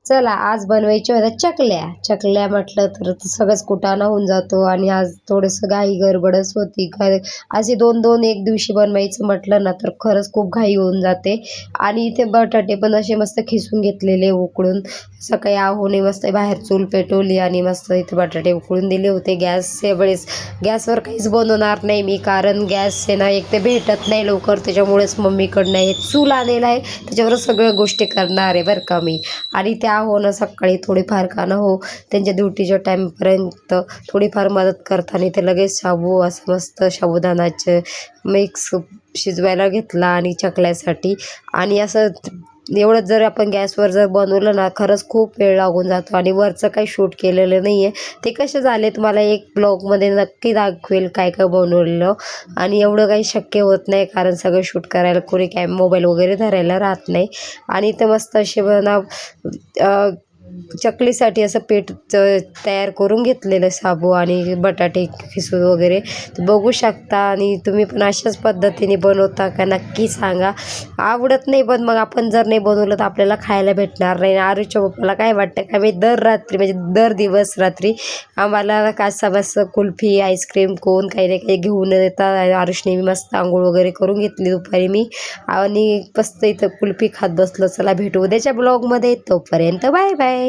चला आज बनवायच्या होत्या चकल्या. चकल्या म्हटलं तर सगळंच कुटाणा होऊन जातो आणि आज थोडंसं घाई गडबडच होती. असे 2-2 एक दिवशी बनवायचं म्हटलं ना, तर खरंच खूप घाई होऊन जाते. आणि इथे बटाटे पण असे मस्त खिसून घेतलेले उकडून. सकाळी आहोने मस्त बाहेर चूल पेटवली आणि मस्त इथे बटाटे उकडून दिले होते. गॅसच्या वेळेस गॅसवर काहीच बनवणार नाही मी, कारण गॅस आहे ना, एक ते भेटत नाही लवकर, त्याच्यामुळेच मम्मीकडनं हे चूल आणलेलं आहे. त्याच्यावरच सगळ्या गोष्टी करणार आहे बरं का मी. आणि त्या हो ना सकाळी थोडीफार का ना हो त्यांच्या ड्युटीच्या टाईमपर्यंत थोडीफार मदत करताना ते लगेच शाबू असं मस्त साबुदाण्याचं मिक्स शिजवायला घेतला आणि चकल्यासाठी. आणि असं एवढं जर आपण गॅसवर जर बनवलं ना, खरंच खूप वेळ लागून जातो. आणि वरचं काही शूट केलेलं नाही आहे. ते कसे झाले तुम्हाला एक ब्लॉगमध्ये नक्की दाखवेल काय काय बनवलेलं. आणि एवढं काही शक्य होत नाही, कारण सगळं शूट करायला कोणी काय मोबाईल वगैरे धरायला राहत नाही. आणि ते मस्त असे चकलीसाठी असं पीठ तयार करून घेतलेलं साबू आणि बटाटे खिसून वगैरे बघू शकता. आणि तुम्ही पण अशाच पद्धतीने बनवता का नक्की सांगा. आवडत नाही पण मग आपण जर नाही बनवलं तर आपल्याला खायला भेटणार नाही. आरुच्या पप्पाला काय वाटतं का मी दर रात्री म्हणजे दर दिवस रात्री आम्हाला कासाबस कुल्फी आईस्क्रीम कोण काही ना काही घेऊन येतात. आरुषने मी मस्त आंघोळ वगैरे करून घेतली दुपारी मी, आणि मस्त इथं कुल्फी खात बसलो. चला भेटू उद्याच्या ब्लॉगमध्ये, तोपर्यंत बाय बाय.